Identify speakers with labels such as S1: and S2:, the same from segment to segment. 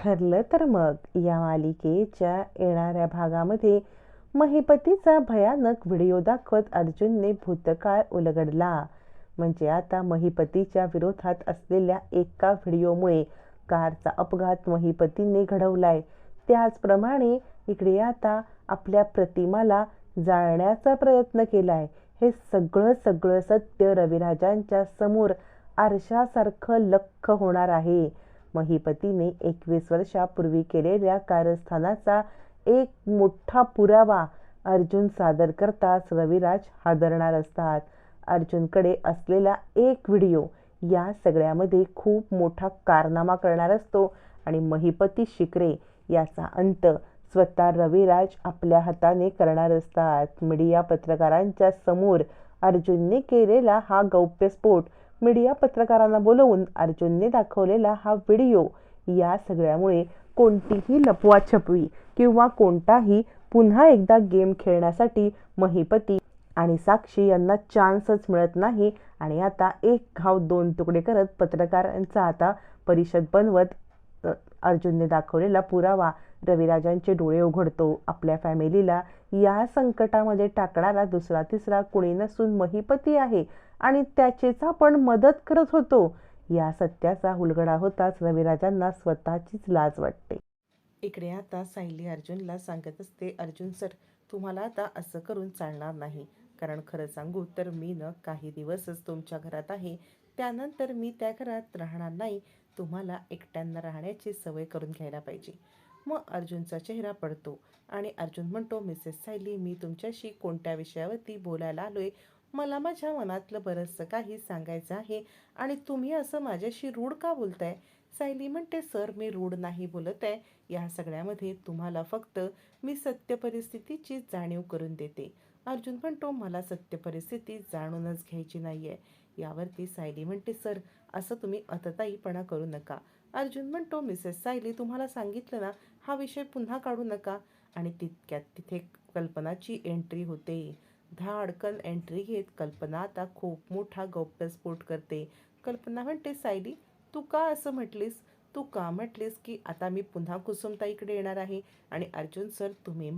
S1: ठरलं तर मग या मालिकेच्या येणाऱ्या भागामध्ये महिपतीचा भयानक व्हिडिओ दाखवत अर्जुनने भूतकाळ उलगडला. म्हणजे आता महिपतीच्या विरोधात असलेल्या एका व्हिडिओमुळे कारचा अपघात महिपतीने घडवलाय. त्याचप्रमाणे इकडे आता आपल्या प्रतिमाला जाळण्याचा प्रयत्न केलाय. हे सगळं सत्य रविराजांच्या समोर आरशासारखं लख्ख होणार आहे. महिपतीने 21 वर्षापूर्वी केलेल्या कारस्थानाचा एक मोठा पुरावा अर्जुन सादर करताच रविराज हादरणार असतात. अर्जुनकडे असलेला एक व्हिडिओ या सगळ्यामध्ये खूप मोठा कारनामा करणार असतो आणि महिपती शिकरे याचा अंत स्वतः रविराज आपल्या हाताने करणार असतात. मीडिया पत्रकारांच्या समोर अर्जुनने केलेला हा गौप्यस्फोट, मीडिया पत्रकारांना बोलवून अर्जुनने दाखवलेला हा व्हिडिओ, या सगळ्यामुळे कोणतीही लपवाछपवी किंवा कोणताही पुन्हा एकदा गेम खेळण्यासाठी महिपती आणि साक्षी यांना चान्सच मिळत नाही. आणि आता एक घाव दोन तुकडे करत पत्रकारांचा आता परिषद बनवत अर्जुनने दाखवलेला पुरावा रविराजांचे डोळे उघडतो. आपल्या फॅमिलीला या संकटामध्ये टाकणारा दुसरा तिसरा कुणी नसून महिपती आहे आणि त्याचीच आपण मदत करत होतो. या सत्याचा उलगडा होताच रविराजांना स्वतःचीच लाज वाटते.
S2: इकडे आता सायली अर्जुनला सांगत असते, अर्जुन सर, तुम्हाला आता असं करून चालणार नाही. कारण खरं सांगू तर मी काही दिवसच तुमच्या घरात आहे, त्यानंतर मी त्या घरात राहणार नाही. तुम्हाला एकट्यांना राहण्याची सवय करून घ्यायला पाहिजे. मग अर्जुनचा चेहरा पडतो आणि अर्जुन म्हणतो, मिसेस सायली, मी तुमच्याशी कोणत्या विषयावरती बोलायला आलोय? मला माझ्या मनातलं बरंचसं काही सांगायचं आहे आणि तुम्ही असं माझ्याशी रूढ का बोलताय? सायली म्हणते, सर, मी रूढ नाही बोलत आहे. या सगळ्यामध्ये तुम्हाला फक्त मी सत्य परिस्थितीची जाणीव करून देते. अर्जुन म्हणतो, मला सत्य परिस्थिती जाणूनच घ्यायची नाही आहे. यावरती सायली म्हणते, सर, असं तुम्ही अतताईपणा करू नका. अर्जुन म्हणतो, मिसेस सायली, तुम्हाला सांगितलं ना, हा विषय पुन्हा काढू नका. आणि तितक्यात तिथे कल्पनाची एंट्री होते. धाडकन एंट्री घेत कल्पना आता खूप मोठा गौप्यस्फोट करते. कल्पना म्हणते, सायली, तू का असं म्हटलीस? तू का म्हटलीस की आता मी पुन्हा कुसुमताईकडे येणार आहे? आणि अर्जुन सर, तुम्ही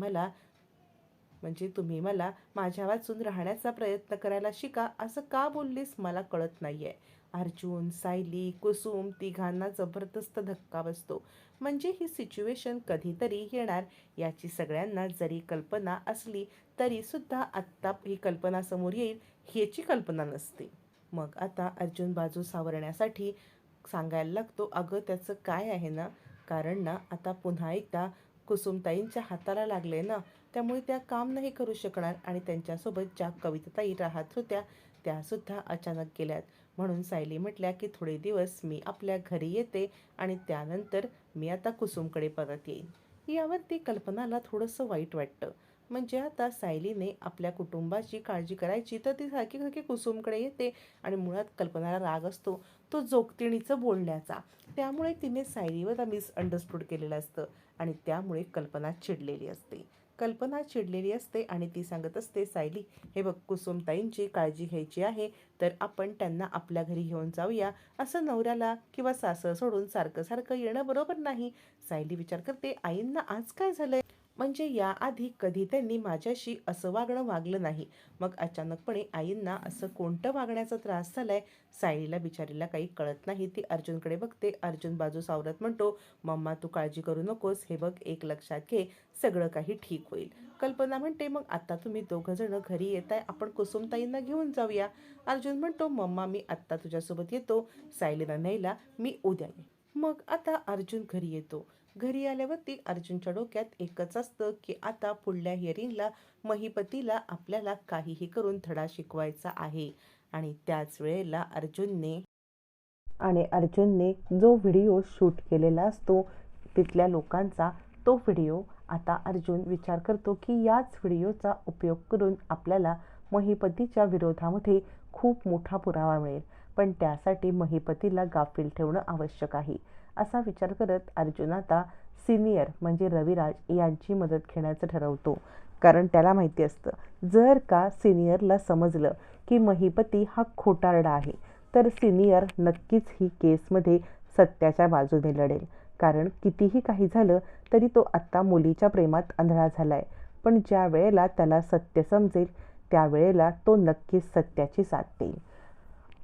S2: मला माझ्या वाचून राहण्याचा प्रयत्न करायला शिका, असं का बोललीस मला कळत नाहीये. अर्जुन, सायली, कुसुम तिघांना जबरदस्त धक्का बसतो. म्हणजे ही सिच्युएशन कधीतरी येणार याची सगळ्यांना जरी कल्पना असली तरी सुद्धा आत्ता ही कल्पना समोर येईल ह्याची कल्पना नसते. मग आता अर्जुन बाजू सावरण्यासाठी सांगायला लागतो, अगं त्याचं काय आहे ना, कारण ना आता पुन्हा एकदा कुसुमताईंच्या हाताला लागले ना, त्यामुळे त्या काम नाही करू शकणार. आणि त्यांच्यासोबत ज्या कविताताई राहत होत्या त्यासुद्धा अचानक गेल्यात. म्हणून सायली म्हटल्या की थोडे दिवस मी आपल्या घरी येते आणि त्यानंतर मी आता कुसुमकडे परत येईन. यावरती कल्पनाला थोडंसं वाईट वाटतं. म्हणजे आता सायलीने आपल्या कुटुंबाची काळजी करायची तर ती सारखी सारखी कुसुमकडे येते आणि मुळात कल्पनाला राग असतो तो जोगतिणीचं बोलण्याचा. त्यामुळे तिने सायलीवर मिसअंडरस्टूड केलेलं असतं आणि त्यामुळे कल्पना चिडलेली असते आणि ती सांगत असते, सायली, हे बघ, कुसुमताईंची काळजी घ्यायची आहे तर आपण त्यांना आपल्या घरी घेऊन जाऊया. असं नवऱ्याला किंवा सासर सोडून सारखं सारखं येणं बरोबर नाही. सायली विचार करते, आईंना आज काय झालंय? म्हणजे याआधी कधी त्यांनी माझ्याशी असं वागलं नाही. मग अचानकपणे आईंना असं कोणतं वागण्याचा त्रास झालाय? सायलीला बिचारीला काही कळत नाही. ती अर्जुनकडे बघते. अर्जुन बाजू सावरत म्हणतो, मम्मा, तू काळजी करू नकोस. हे बघ, एक लक्षात घे, सगळं काही ठीक होईल. कल्पना म्हणते, मग आता तुम्ही दोघं जण घरी येताय, आपण कुसुमताईंना घेऊन जाऊया. अर्जुन म्हणतो, मम्मा, मी आत्ता तुझ्यासोबत येतो. सायलीला न्यायला मी उद्या येईन. मग आता अर्जुन घरी येतो. घरी आल्यावरती अर्जुनच्या डोक्यात एकच असतं की आता पुढल्या हिअरिंगला महिपतीला आपल्याला काहीही करून धडा शिकवायचा आहे. आणि त्याच वेळेला
S1: अर्जुनने जो व्हिडिओ शूट केलेला असतो तिथल्या लोकांचा, तो व्हिडिओ आता अर्जुन विचार करतो की याच व्हिडिओचा उपयोग करून आपल्याला महिपतीच्या विरोधामध्ये खूप मोठा पुरावा मिळेल. पण त्यासाठी महिपतीला गाफील ठेवणं आवश्यक आहे. असा विचार करत अर्जुन आता सिनियर म्हणजे रविराज यांची मदत घेण्याचं ठरवतो. कारण त्याला माहिती असतं जर का सिनियरला समजलं की महिपती हा खोटारडा आहे तर सिनियर नक्कीच ही केसमध्ये सत्याच्या बाजूने लढेल. कारण कितीही काही झालं तरी तो आत्ता मुलीच्या प्रेमात आंधळा झालाय. पण ज्या वेळेला त्याला सत्य समजेल त्यावेळेला तो नक्कीच सत्याची साथ देईल.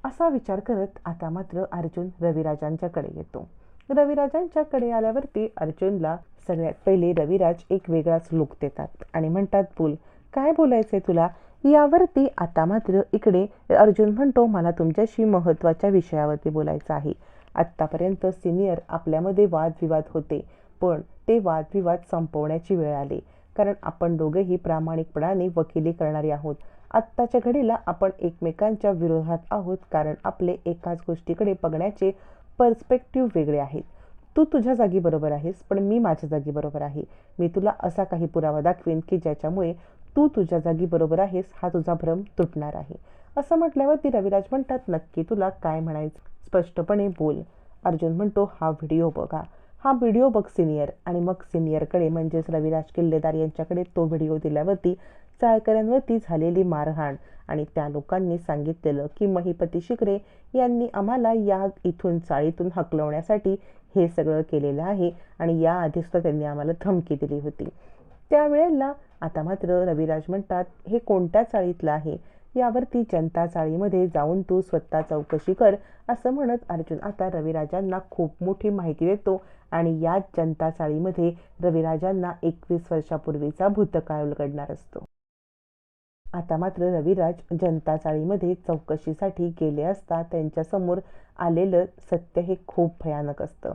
S1: असा विचार करत आता मात्र अर्जुन रविराजांच्याकडे येतो. रविराजांच्याकडे आल्यावरती अर्जुनला सगळ्यात पहिले रविराज एक वेगळाच लुक देतात आणि म्हणतात, बोल, काय बोलायचंय तुला? यावरती आता मात्र इकडे अर्जुन म्हणतो, मला तुमच्याशी महत्त्वाच्या विषयावरती बोलायचं आहे. आत्तापर्यंत सिनियर आपल्यामध्ये वादविवाद होते, पण ते वादविवाद संपवण्याची वेळ आली. कारण आपण दोघेही प्रामाणिकपणाने वकिली करणारे आहोत. आत्ताच्या घडीला आपण एकमेकांच्या विरोधात आहोत, कारण आपले एकाच गोष्टीकडे बघण्याचे पर्स्पेक्टिव्ह वेगळे आहेत. तू तुझ्या जागी बरोबर आहेस, पण मी माझ्या जागी बरोबर आहे. मी तुला असा काही पुरावा दाखवेन की ज्याच्यामुळे तू तुझ्या जागी बरोबर आहेस हा तुझा भ्रम तुटणार आहे. असं म्हटल्यावरती रविराज म्हणतात, नक्की तुला काय म्हणायचं? स्पष्टपणे बोल. अर्जुन म्हणतो, हा व्हिडिओ बघा, हा व्हिडिओ बघ सिनियर. आणि मग सिनियरकडे म्हणजेच रविराज किल्लेदार यांच्याकडे तो व्हिडिओ दिल्यावरती चाळकऱ्यांवरती झालेली मारहाण आणि त्या लोकांनी सांगितलेलं की महिपती शिकरे यांनी आम्हाला या इथून चाळीतून हकलवण्यासाठी हे सगळं केलेलं आहे आणि याआधी सुद्धा त्यांनी आम्हाला धमकी दिली होती. त्यावेळेला आता मात्र रविराज म्हणतात, हे कोणत्या चाळीतलं आहे? यावरती जनता चाळीमध्ये जाऊन तू स्वतः चौकशी कर. असं म्हणत अर्जुन आता रविराजांना खूप मोठी माहिती देतो आणि याच जनता चाळीमध्ये रविराजांना 21 वर्षापूर्वीचा भूतकाळ उलगडणार असतो. आता मात्र रविराज जनता चाळीमध्ये चौकशीसाठी गेले असता त्यांच्यासमोर आलेलं सत्य हे खूप भयानक असतं.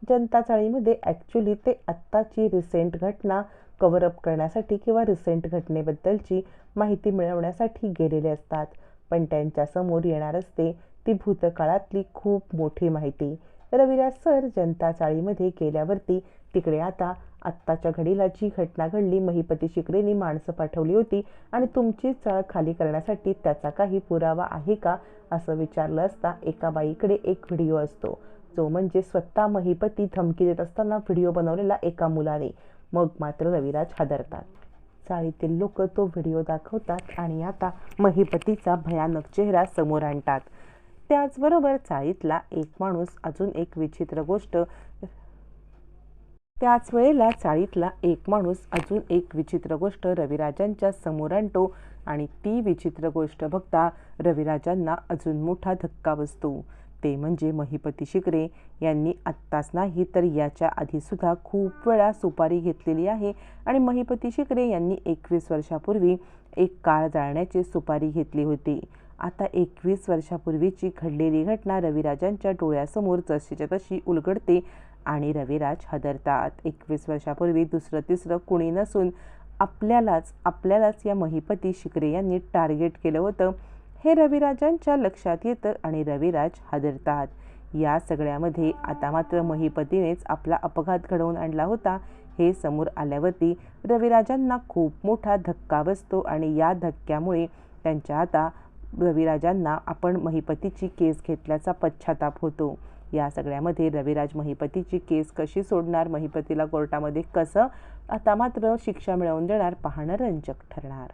S1: जनता चाळीमध्ये ॲक्च्युली ते आत्ताची रिसेंट घटना कव्हरअप करण्यासाठी किंवा रिसेंट घटनेबद्दलची माहिती मिळवण्यासाठी गेलेले असतात. पण त्यांच्यासमोर येणार असते ती भूतकाळातली खूप मोठी माहिती. रविराज सर जनता चाळीमध्ये गेल्यावरती तिकडे आता आत्ताच्या घडीला जी घटना घडली, महिपती शिकरेंनी माणसं पाठवली होती आणि तुमची चाळ खाली करण्यासाठी त्याचा काही पुरावा आहे का असं विचारलं असता एका बाईकडे एक व्हिडिओ असतो, जो म्हणजे स्वतः महिपती धमकी देत असताना व्हिडिओ बनवलेला एका मुलाने. मग मात्र रविराज हादरतात. चाळीतील लोक तो व्हिडिओ दाखवतात आणि आता महिपतीचा भयानक चेहरा समोर आणतात. त्याचबरोबर चाळीतला एक माणूस अजून एक विचित्र गोष्ट त्याच वेळेला चाळीतला एक माणूस अजून एक विचित्र गोष्ट रविराजांच्या समोर आणतो आणि ती विचित्र गोष्ट बघता रविराजांना अजून मोठा धक्का बसतो. ते म्हणजे महिपती शिकरे यांनी आत्ताच नाही तर याच्या आधीसुद्धा खूप वेळा सुपारी घेतलेली आहे आणि महिपती शिकरे यांनी 21 वर्षापूर्वी एक कार जाळण्याची सुपारी घेतली होती. आता 21 वर्षापूर्वीची घडलेली घटना रविराजांच्या डोळ्यासमोर जशीच्या तशी उलगडते आणि रविराज हादरतात. 21 वर्षापूर्वी दुसरं तिसरं कुणी नसून आपल्यालाच या महिपती शिकरे यांनी टार्गेट केलं होतं हे रविराजांच्या लक्षात येतं आणि रविराज हादरतात. या सगळ्यामध्ये आता मात्र महिपतीनेच आपला अपघात घडवून आणला होता हे समोर आल्यावरती रविराजांना खूप मोठा धक्का बसतो आणि या धक्क्यामुळे त्यांच्या आता रविराजांना आपण महिपतीची केस घेतल्याचा पश्चाताप होतो. या सगळ्यामध्ये रविराज महिपतीची केस कशी सोडणार, महिपतीला कोर्टामध्ये कसं आता मात्र शिक्षा मिळवून देणार, पाहणं रंजक ठरणार.